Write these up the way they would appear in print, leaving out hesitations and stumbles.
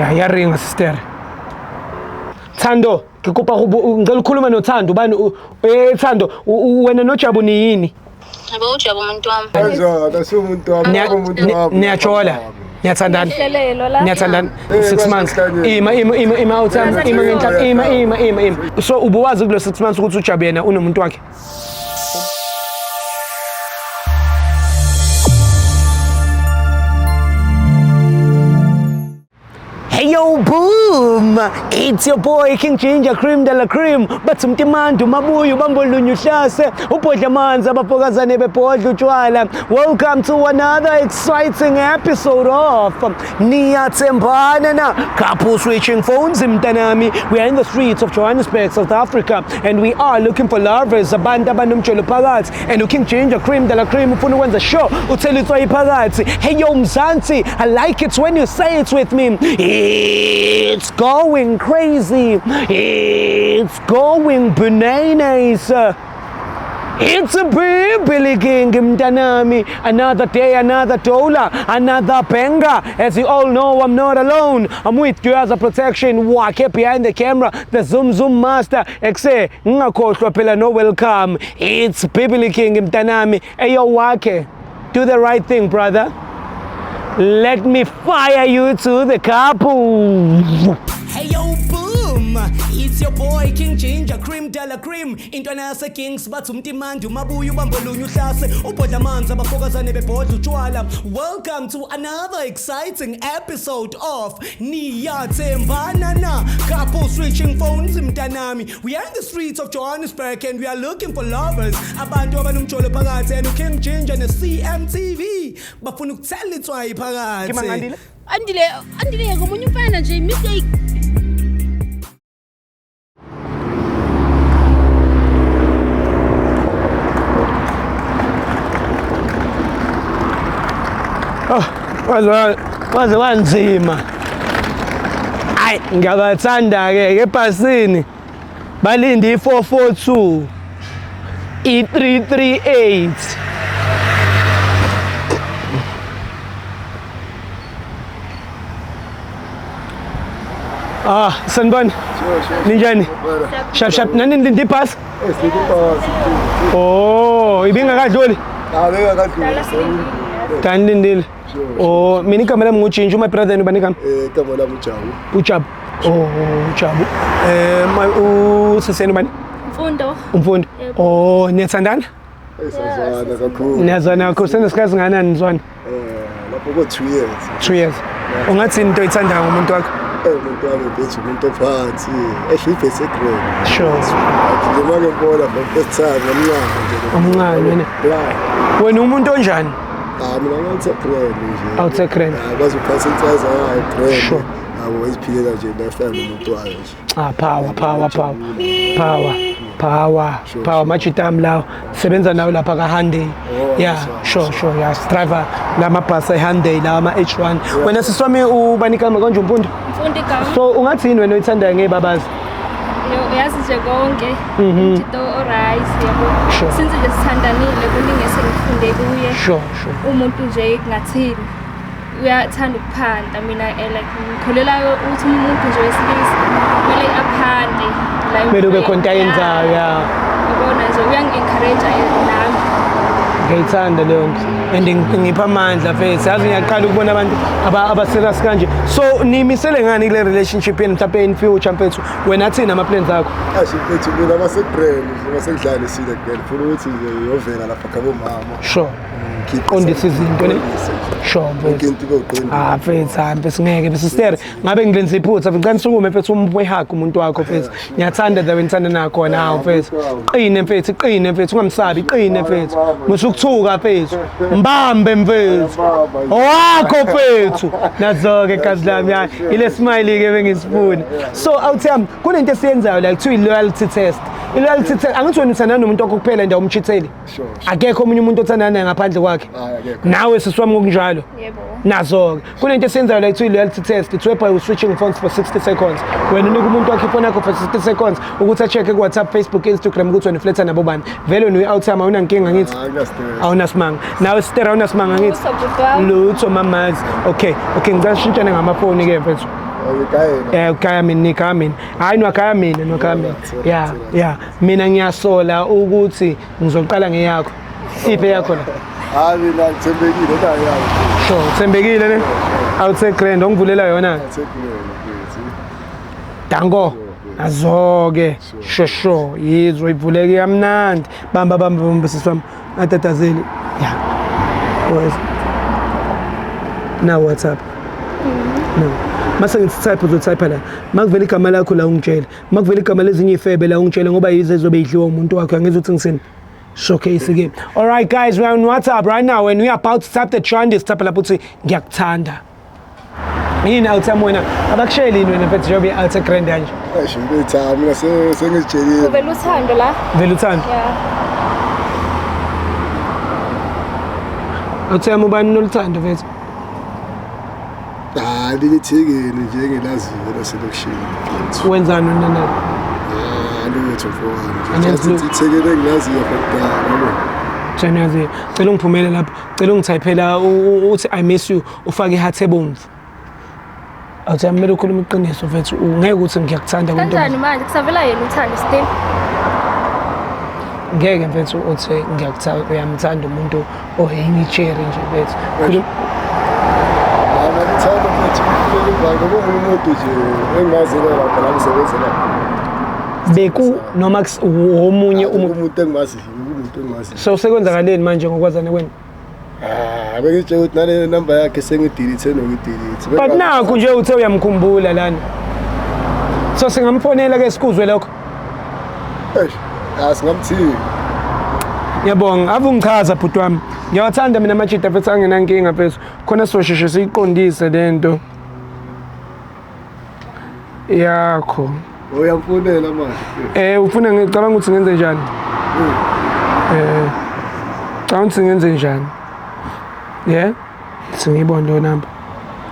Ya yaringa sister. Thando, ngikupa ngicela ukukhuluma noThando bani Thando wena noJabu ni yini? Yebo uJabu umuntu wami. Kanjani asumuntu wami umuntu wami. Niyachola. Niyathandana. Niyathandana 6 months. Ima awuthanda ima ngenhla ima. So ubuwazi kulo 6 months ukuthi uJabu yena unomuntu wakhe. Hey yo boom! It's your boy King Ginger Cream de la Cream. Bathi umtimando mabuyu bambolunye uhlase ubhodla amanzi abafokazane bebhodla utshwala. Welcome to another exciting episode of Niyathembana na Couple Switching Phones mntanami. We are in the streets of Johannesburg, South Africa, and we are looking for lovers abantu abanomtshelo phakathi. And King Ginger Cream de la Cream ufuna ukwenza show uthela itswayi phakathi. Hey yo Mzansi, I like it when you say it with me. It's going crazy. It's going bananas. It's a Billy King mtanami. Another day, another dola, another banger. As you all know, I'm not alone. I'm with you as a protection. Wake behind the camera, the Zoom master. Exe, ngakhohlwa phela no welcome. It's Billy King mtanami. Ayo wake, do the right thing, brother. Let me fire you to the couple. Hey yo boom, it's your boy King Ginger Cream de la Cream. Intwana yase Kings bathi umtimando mabuyu bambolunye uhlase ubhodla amanzi abafokazane bebhodla utshwala. Welcome to another exciting episode of Niyathembana na Couple Switching Phones mntanami. We are in the streets of Johannesburg and we are looking for lovers abantu abanomtsholo phakathi and King Ginger ne CMTV bafuna ukuthela itswayi phakathi. Andile ngomunye umfana nje mistake. Waze wanzima. Hayi ngiyabathanda ke ebhasini. Balindi 442 E338. Sanibona. Ninjani? Shap nani ndi pass? Oh, ibingakadluli. Tandindile. Oh, mina igama lami nguJinja, my brother nibani igama? Igama lami uJabu. uJabu. Oh, uJabu. Useseni bani? Umfundo. Oh, niyathandana? Sazwana kakhulu. Niyazwana kakhulu, senesikhathi singanani nizwana? Lapho ko 2 years. 2 years. Ungathi into oyithandayo ngomuntu wakho? Umuntu wami bethu umuntu ophansi, ehliphe grade. Sure. Njengoba ngibona first time Omncane wena. Wena umuntu onjani? Mina ngathi grade nje. Awuthe grade. Akwazi ukuconcentrate grade. Sure. Awuziphilela nje nefamily umuntu wayo nje. Power machitam lawo sebenza nawo lapha ka Hyundai. Yeah, sure. Yeah, driver lamabhasi eHyundai lawa ama H1. Wena siswami ubanika konje umfundo? Umfundo igama. So ungathini wena oyithandayo ngebabazi? Yazi nje konke. Into alright yabo. Since nje sithandanile kuningi sengifunde kuye. Sure. Umuntu nje kungathini. Uyathanda ukuphanda mina like ngikholela ukuthi umuntu nje wesilisa kumele aphande la Kumele ube khona ayenzayo ya. Ubona nje uyangi-encourage nami. Ngiyithanda leyo nto and ngipha amandla mfethu yazi ngiyaqala ukubona abantu abaserious kanje. So nimisele ngani kule relationship yenu mhlawumbe in future mfethu wena athini ama plans akho? Mfethu mina basebrand basengidlala isile again funa ukuthi yovela lapha khabo mama. Sure. Qondisa izinto ne. Sure mfethu. Mfethu hambe singeke bese sister ngabe ngilenza iphutha ngicela nisukume mfethu umhug umuntu wakho mfethu. Ngiyathanda la wena nakho nawe mfethu. Qine mfethu ungamsabi qine mfethu. Musukuthuka mfethu. Mbambe mfethu. Owakho mfethu. Nazo-ke gazi lami ya ile smile ke bengisifuna. So awuthami kunento esiyenzayo la kuthiwa loyalty test. I-loyalty test angithi wena uthandana nomuntu wakho kuphela nje umchitheli. Akekho omunye umuntu othandana naye ngaphandle kwakhe. Nawe siswami ngokunjalo. Yebo. Nazo-ke kunento esiyenzayo la kuthiwa i-loyalty test. It's whereby you switching phones for 60 seconds. Wena unika umuntu wakhe ifoni yakho for 60 seconds ukuthi a-check ku WhatsApp, Facebook, Instagram ukuthi wena ufletha nabo bani. Vele wena uyi-outime awunankinga ngithi. Awunasimanga. Nawe sister awunasimanga ngithi. Lutho mamazi. Okay, ngicela sishintshane ngamafoni ke mfethu. ukaya mina nikaya mina hayi nwakaya mina yeah mina ngiyasola ukuthi ngizoqala ngeyakho iphe yakho la hayi mina ngithembekile ekhaya so uthembekile ne awuthe grand ongivulela yona dango azoke shosho yizwe ivuleke yamnandi bamba siswami atatazeli yeah now what's up no mase ngitype uzotype la makuvela igama lakho la ungitshela makuvela igama lezinye ifebe la ungitshela ngoba yize ezobe idliwa umuntu wakhe angeze uthi ngisini showcase again. All right guys, we're on WhatsApp right now and we're about to tap the trend is tap la puthi ngiyakuthanda yini awuthama wena abakushayeli yini wena mfethu jobe awuthe grand kanje esho ngithama mina sengitshelile Uvela uthando la. vele uthanda Yeah. awuthama ubani noluthando mfethu hayi ngithikeni nje ngelaziyo laselokishini wenzani wena nani lutho mfowami ngithekele ngilaziyo kodwa Janazi cela ungiphumele lapho cela ungithayiphela uthi I miss you ufake iheart ebomvu awuthama kumele ukhuluma iqiniso mfethu ungeke ukuthi ngiyakuthanda kwento Kanjani manje kusavela yena uthando still? ngeke mfethu uthi ngiyakuthanda uyamthanda umuntu oyini cherry nje mfethu khuluma ngithanda ukuthi ngoba umuntu nje engazela lapha la ngisebenzela beku noma omunye umuntu engimaziyo umuntu engimaziyo so sekwenzakaleni manje ngokwazana kwenu bengitshe ukuthi nale number yakhe sengidelete nokudelete but naku nje uthe uyamkhumbula lana so singamfonela ke sikuzwe lokho asingamthini ngiyabonga ave ungichaza bhuti wami ngiyawathanda mina amajita futhi angenankinga phezulu khona sosheshe siyiqondise lento yakho uyamfonela manje ufuna ngicabanga ukuthi ngenze njani cha ukuthi ngenze njani yeah singibona lo number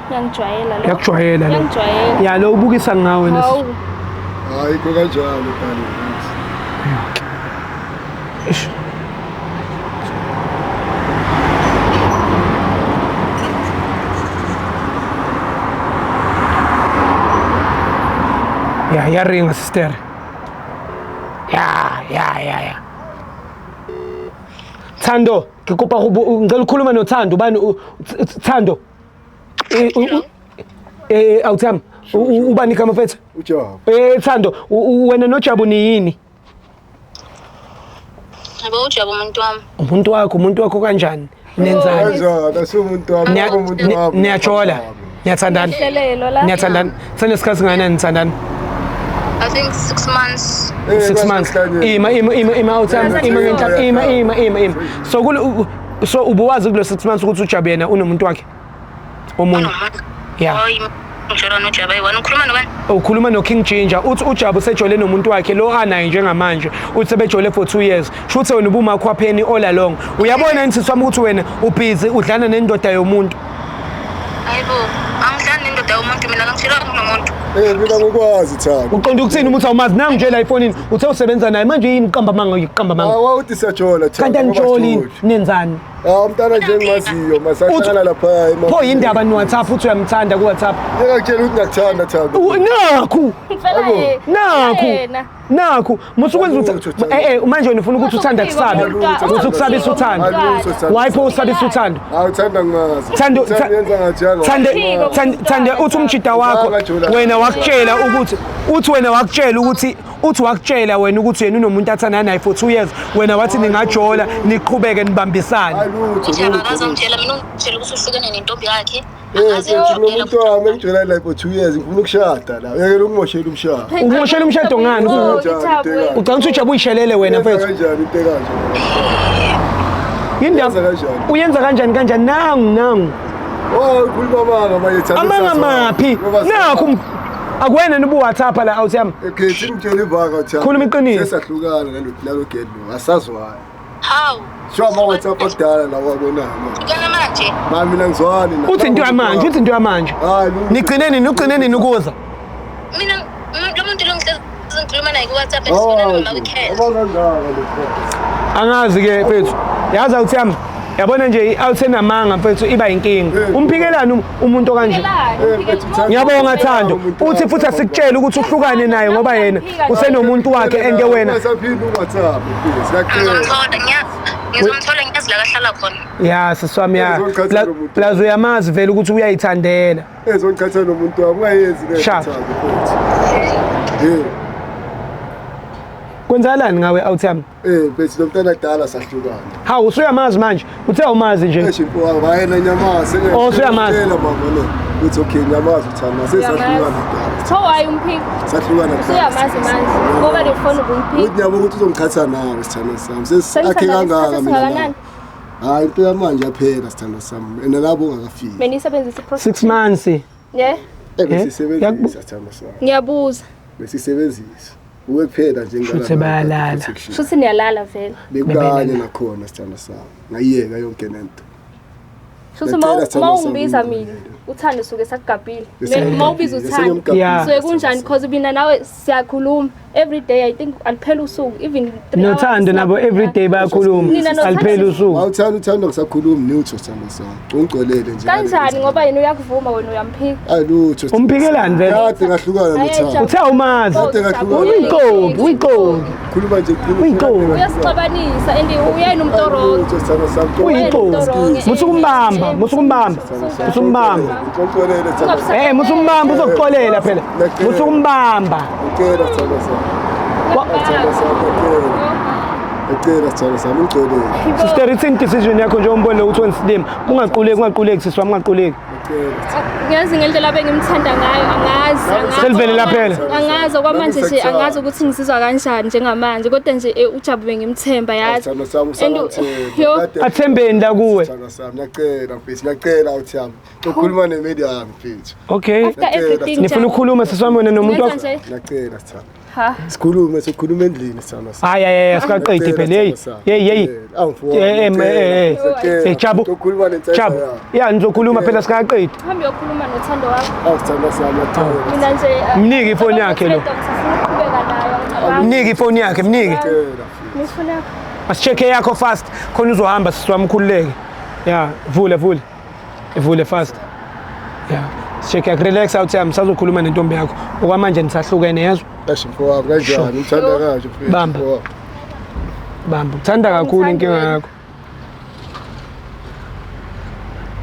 Ngiyangijwayela lo. yakujwayela lo Ngiyangijwayela. ya lo ubukisa ngawe wena Hawu. hayi ko kanjalo kani Ish. Ya ringa sister. Ya. Thando, ngikupa ngicela ukukhuluma noThando, ubani Thando? Awuthami, ubani igama mfethu? uJabu Thando, wena noJabu ni yini? Yabo uJabu Umuntu wakho kanjani? Nenzani? kanjalo asumuntu wami umuntu wami Niyajola. Niyathandana. Hlelelo la. Niyathandana. Senesikhathi ngana nithandana? I think 6 months. 6 months. Ima awuthami, ima. So ubuwazi kulo 6 months ukuthi uJabu yena unomuntu wakhe omunye. Yeah. Ngishona noJabu ayiwani ukhuluma nobani? Ukhuluma no King Ginger uthi uJabu sejole nomuntu wakhe lo anaye njengamanje uthi sebejole for 2 years shuthi wena ubumakho wapheni all along uyabona nithi swami ukuthi wena ubhizi udlana nendoda yomuntu Hayibo, angidlali nendoda yomuntu mina ngishela kunomuntu. mina ngikwazi Thando uqonda ukuthini umuthi awumazi nangu nje la efonini uthe usebenza naye manje yini qamba manga awuthi siyajola Thando kanti anijoli nenzani umntana nje engimaziyo masahlala lapha pho yindaba ni WhatsApp uthi uyamthanda ku WhatsApp ngiyakutshela ukuthi ngiyakuthanda Thando nakhu Mfela yena. nakhu musukwenza ukuthi manje wena ufuna ukuthi uthanda kusabe uthi ukusabisa uthando why pho usabisa uthando awuthanda ngazi Thando yenza ngathi Thande uthi umjida wakho wena wakutshela ukuthi uthi wakutshela wena ukuthi yena unomuntu athandana naye for 2 years wena wathi ningajola niqhubeke nibambisane uJabu akazongitshela mina ungitshela ukuthi uhlukene nentombi yakhe. umuntu wami engijwayele la for 2 years ngifuna ukushada la yeke ukungimoshela umshado ukumoshela umshado ngani ucanga ukuthi uJabu uyishelele wena mfethu kanjani into kanje yindaba uyenza kanjani nangu ukhuluma manga manje Thando amanga maphi nakhu akuwena nibu WhatsApp la awuthami ekethi ngitshela ivaka Thando Khuluma iqiniso. sesahlukana nalo gedlo asazwani Hawu. sho ama WhatsApp akudala la wabona Kana manje. mami mina ngizwani na uthi into yamanje hayi nigcineni ukuza Mina lo muntu lo ngihlezi naye ku WhatsApp esifuna noma weekend. abangangaka angazi ke mfethu yazi awuthami yabona nje awuthenamanga mfethu iba inkinga umphikelani umuntu kanje ngiyabonga Thando uthi futhi asikutshela ukuthi uhlukane naye ngoba yena usenomuntu wakhe ende wena ngizomthola ngiyazi la kahlala khona. ya siswami ya plaza uyamazi vele ukuthi uyayithandela ezongichatha nomuntu wami ungayenzi le Sharp. Eh, kwenzakalani ngawe awuthami bese nomntana dala sahlukana. hawu usuyamazi manje uthe awumazi nje Eshimpo wayena nyamazi. Oh, usuyamazi. mama lo. Uthi okay nyamazi uthanda sesahlukana. So why umphiki? Sahlukana. Usuyamazi manje ngoba le phone ubumphiki. Uthi nyabo ukuthi uzongichatha nawe sithanda sami. Akhe kangaka mina. Sengakanani? Hayi impela manje yaphela sithanda sami. Enalabo ungakafiki. Benisebenzisa 6 months Yeah. Besisebenzisa sithanda sami. Ngiyabuza. Besisebenzisa. Uwe kuphela nje ngala. Futhi bayalala. Shuthi niyalala vele. Bekanye nakhona sithanda sami. Ngayiyeka yonke lento. Shuthi mawungibiza mina uthando suke sakugabhile. Mawubiza uthando. Yeah. So kunjani because mina nawe siyakhuluma every day I think aliphela usuku even 3 hours. nothando nabo everyday bayakhuluma Nina noThando- alipheli usuku Uthanda ngisakhuluma neutho sithanda sami. Ungigcolele nje. Kanjani ngoba yena uyakuvuma wena uyamphika. Alutho. Umphikelani vele Kade ngahlukana noThando. uthe awumazi uyiqobi uyiqobi Khuluma nje Uyintombi. Uyasixabanisa and uyena umtoroki. uyiqobi musukumbamba musukumbamba musukumbamba uzokuxolela phela musukumbamba sister it's decision yakho nje umbone ukuthi wenslim ungaquleki siswa ungaquleki Ngiyazi ngendlela bengimthanda ngayo angazi selivele laphela angazi okwamanje nje angazi ukuthi ngisizwa kanjani njengamanje kodwa nje uJabu bengimthemba yazi athembeni la kuwe ngiyacela uthi yami ukhuluma nemedia yami mfethu okay after everything nifuna ukukhuluma siswami wena nomuntu wakho ngiyacela sithanda ha sikhulume endlini sithanda hayi sikaqedi phela hey Jabu ya nizokhuluma phela sikaqedi hambe yokhuluma nothando wakho awuthanda sami mina nje mnike ifoni yakhe lo mnike ifoni yakhe mnike ngifuna asicheke yakho fast khona uzohamba siswami ukhululeke ya vule fast ya sicheke yakho relax out time sazokhuluma nentombi yakho okwamanje nisahlukene yezwa ashimpo wami kanjani uthanda kahle mfethu bamba uthanda kakhulu inkinga yakho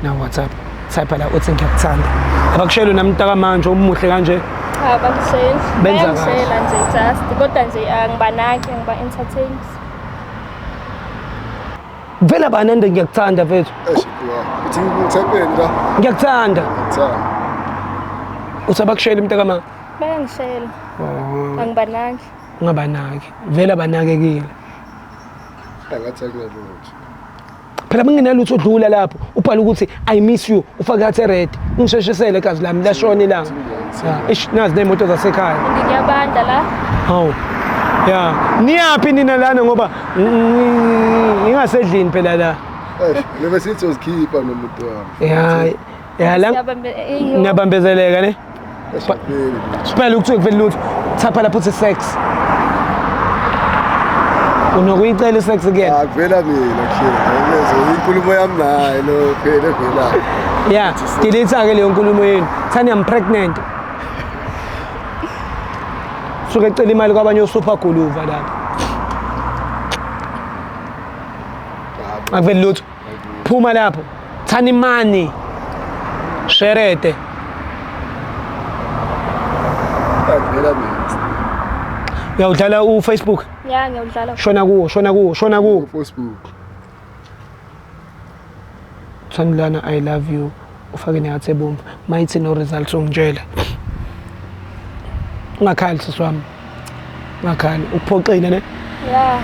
na WhatsApp type la uthi ngiyakuthanda abakushela namntaka manje umuhle kanje cha bangishela Benza kahle. bangishela nje just kodwa nje angibanaki ngiba entertain vela banande ngiyakuthanda mfethu ashimpo wami uthi ngithembeni la ngiyakuthanda thanda usabakushela umntaka manje bayangishela angibanaki ungabanaki vela abanakekile angathi akunalutho phela benginalutho odlula lapho ubhala ukuthi I miss you ufakathe red ungisheshisele kazi lami lashona ilanga ish nazi nemoto zasekhaya ngiyabanda la hawu ya niyaphi nina lana ngoba ngingasedlini phela la lebe sithi uzikhipha nomuntu wami ya la ngiyabambezeleka ne siphela ukuthi kuvela lutho thapha lapho uthi sex unokuyicela sex again akuvela mina kuhlela lezo inkulumo yami naye lo phela vela ya delete ke leyo nkulumo yenu thani I'm pregnant suke ecela imali kwabanye osuper guluva lapha akuvela lutho phuma lapho thani imani sherete akuvela mina uyawudlala uFacebook ya ngiyawudlala shona kuwo Facebook Thandlana I love you ufake nehathi ebomvu mayithi no results ungitshela ungakhali siswami ungakhali uphoxile ne ya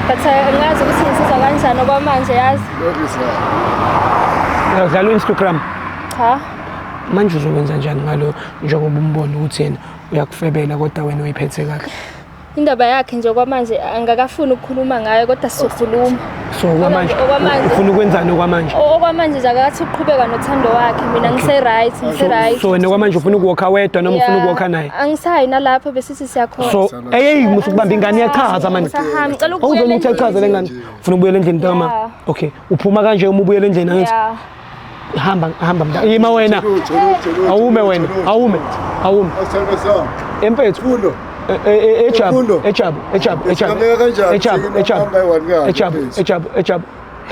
but angazi ukuthi ngisizwa kanjani okwamanje yazi uyadlala uInstagram cha manje uzokwenza njani ngalo njengoba umbona ukuthi yena uyakufebela kodwa wena uyiphethe kahle indaba yakhe nje okwamanje angakafuni ukukhuluma ngayo kodwa sizokhuluma So okwamanje Okwamanje. ufuna ukwenzani okwamanje? Okwamanje nje akathi uqhubeka nothando wakhe mina ngise-right. So wena okwamanje ufuna ukuwalka wedwa noma ufuna ukuwalka naye? Angisayi nalapho besithi siyakhona. So musukubamba ingane iyachaza manje. Ngisahambe ngicela Awuzona ukubuyela ukuthi achaze le ngane. Ufuna ukubuyela endlini ntama? Yeah. Okay. Uphuma kanje uma ubuyela endlini angithi? Yeah. Hamba mntana. Yima wena. Awume wena. Awume. Asithanda sami. Empethu. Fundo. Echabu.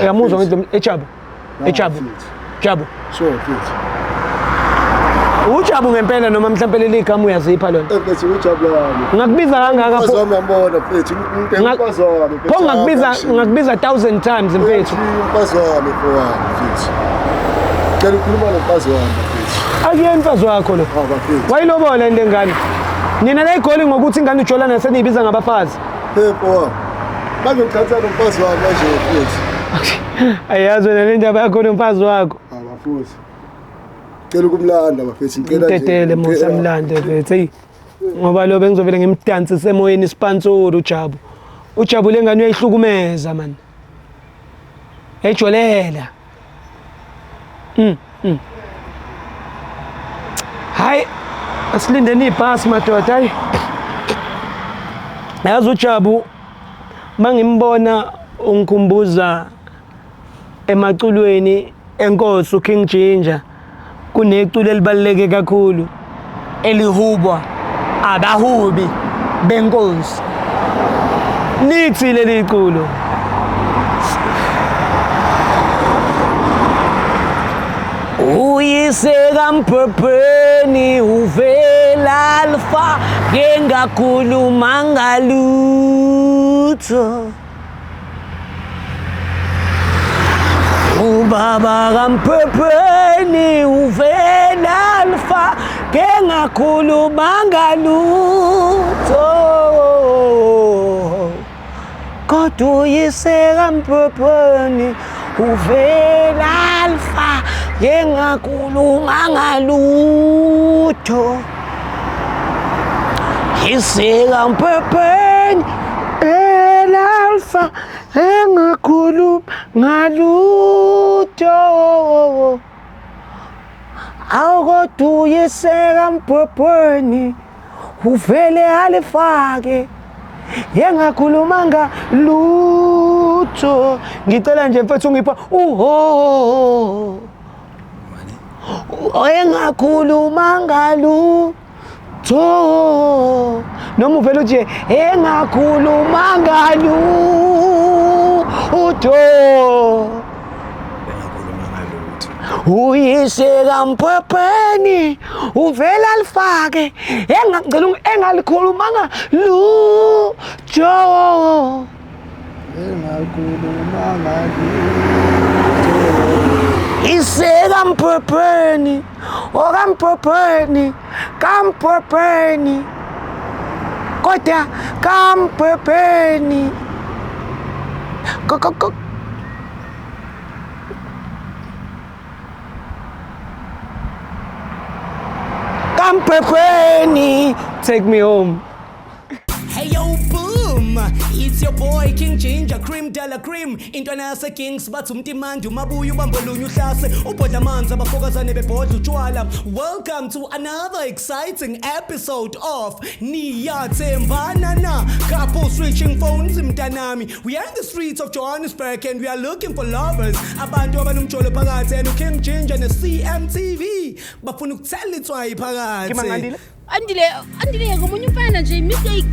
Yamuzwa ngendlela Echabu. Sure, mfethu. Ujabu ngempela noma mhlawumbe leli igama uyazipha lona. Mfethu ujabula wami. Ngakubiza kangaka Mfazi wami uyambona mfethu. Mfazi wami. Pho ngakubiza 1000 times mfethu. Mfazi wami mfethu. Ngicela ukukhuluma nomfazi wami mfethu. Akuyena mfazi wakho lo. Mfethu. Wayilobola into engane. Nina la igoli ngokuthi ingane uJolana seniyibiza ngabafazi. Phepho. Manje ngicatha nomfazi wami manje mfethu. Ayazi wena le ndaba yakho nomfazi wakho. Abafuthi. Ngicela ukumlanda bafethu ngicela nje. Mtetele musamlande mfethu. Hey. Ngoba lo bengizovela ngimdansi semoyeni ispansoro uJabu. uJabu lengane uyayihlukumeza man. Ejolela. Hayi asilindeni ibhasi madoda hayi. Yazi uJabu mangimbona ungikhumbuza emaculweni enkosi uKing Ginger kuneculo elibaluleke kakhulu elihubwa abahubi benkosi. Lithi leli culo uyise kaMphepheni uvela alfa ngengakhuluma ngalutho. Ubaba kaMphepheni uvela alfa ngengakhuluma ngalutho. Kodwa uyise kaMphepheni uvela alfa ngengakhuluma ngalutho. Uyise kaMphepheni alfa engakhuluma ngalutho. Awukodwa uyise kaMphepheni uvele alifake engakhuluma ngalutho. Ngicela nje mfethu ungipha engakhuluma ngalutho. Noma uvela uthi engakhuluma ngalutho. Uyise kaMphepheni uvela alifake engalikhuluma ngalutho. Engakhuluma ngalutho. Ise kaMphepheni kaMphepheni kodwa kaMphepheni kaMphepheni take me home. Hey yo boom, it's your boy King Ginger Cream de la Cream. Intwana yase Kings bathi umtimandi umabuya ubambe lunye uhlase ubhodla amanzi abafokazane bebhodla utshwala. Welcome to another exciting episode of Niyathembana na couple switching phones mntanami. We are in the streets of Johannesburg and we are looking for lovers. Abantu abanomjolo phakathi and King Ginger ne CMTV bafuna ukuthela itswayi phakathi. Andile ngomunye umfana nje mistake